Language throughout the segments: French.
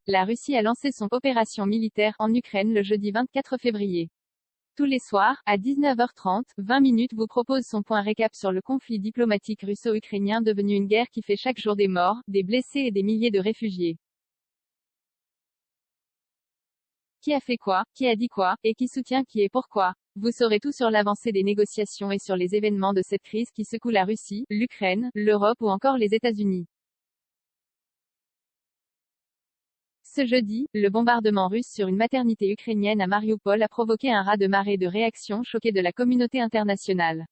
La Russie a lancé son opération militaire en Ukraine le jeudi 24 février. Tous les soirs, à 19h30, 20 minutes vous propose son point récap sur le conflit diplomatique russo-ukrainien devenu une guerre qui fait chaque jour des morts, des blessés et des milliers de réfugiés. Qui a fait quoi, qui a dit quoi, et qui soutient qui et pourquoi? Vous saurez tout sur l'avancée des négociations et sur les événements de cette crise qui secoue la Russie, l'Ukraine, l'Europe ou encore les États-Unis. Ce jeudi, le bombardement russe sur une maternité ukrainienne à Mariupol a provoqué un raz-de-marée de réactions choquées de la communauté internationale.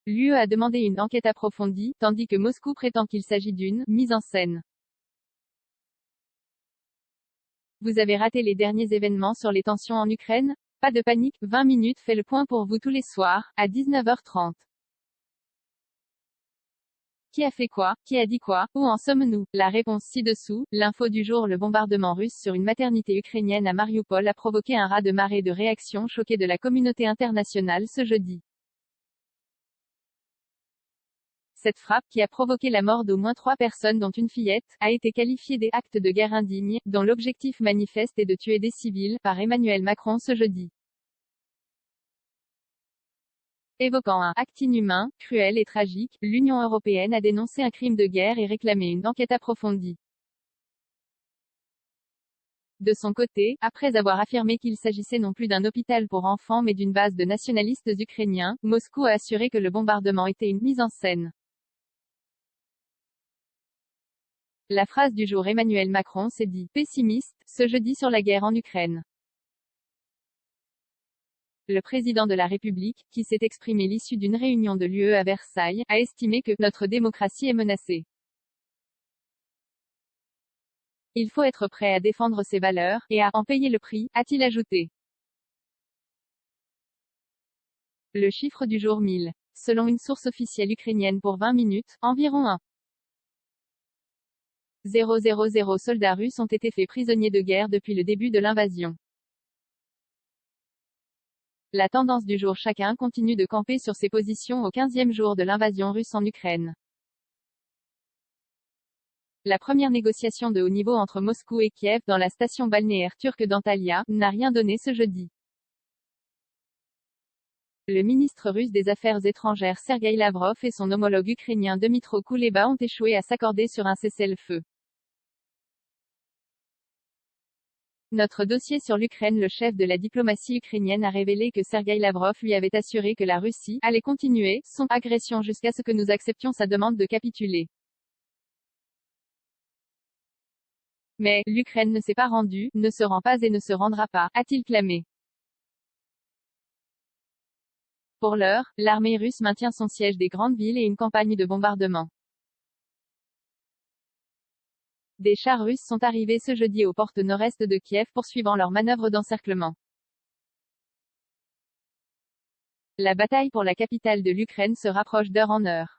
L'UE a demandé une enquête approfondie, tandis que Moscou prétend qu'il s'agit d'une mise en scène. Vous avez raté les derniers événements sur les tensions en Ukraine? Pas de panique, 20 minutes fait le point pour vous tous les soirs, à 19h30. Qui a fait quoi? Qui a dit quoi? Où en sommes-nous? La réponse ci-dessous. L'info du jour. Le bombardement russe sur une maternité ukrainienne à Mariupol a provoqué un raz-de-marée de réactions choquées de la communauté internationale ce jeudi. Cette frappe, qui a provoqué la mort d'au moins 3 personnes dont une fillette, a été qualifiée des actes de guerre indignes, dont l'objectif manifeste est de tuer des civils, par Emmanuel Macron ce jeudi. Évoquant un acte inhumain, cruel et tragique, l'Union européenne a dénoncé un crime de guerre et réclamé une enquête approfondie. De son côté, après avoir affirmé qu'il s'agissait non plus d'un hôpital pour enfants mais d'une base de nationalistes ukrainiens, Moscou a assuré que le bombardement était une mise en scène. La phrase du jour. Emmanuel Macron s'est dit « pessimiste » ce jeudi sur la guerre en Ukraine. Le président de la République, qui s'est exprimé à l'issue d'une réunion de l'UE à Versailles, a estimé que « notre démocratie est menacée. Il faut être prêt à défendre ses valeurs, et à en payer le prix », a-t-il ajouté. Le chiffre du jour 1000. Selon une source officielle ukrainienne pour 20 minutes, environ 1,000 soldats russes ont été faits prisonniers de guerre depuis le début de l'invasion. La tendance du jour. Chacun continue de camper sur ses positions au 15e jour de l'invasion russe en Ukraine. La première négociation de haut niveau entre Moscou et Kiev, dans la station balnéaire turque d'Antalya, n'a rien donné ce jeudi. Le ministre russe des Affaires étrangères Sergueï Lavrov et son homologue ukrainien Dmytro Kuleba ont échoué à s'accorder sur un cessez-le-feu. Notre dossier sur l'Ukraine. Le chef de la diplomatie ukrainienne a révélé que Sergueï Lavrov lui avait assuré que la Russie allait continuer son agression jusqu'à ce que nous acceptions sa demande de capituler. Mais l'Ukraine ne s'est pas rendue, ne se rend pas et ne se rendra pas, a-t-il clamé. Pour l'heure, l'armée russe maintient son siège des grandes villes et une campagne de bombardement. Des chars russes sont arrivés ce jeudi aux portes nord-est de Kiev poursuivant leur manœuvre d'encerclement. La bataille pour la capitale de l'Ukraine se rapproche d'heure en heure.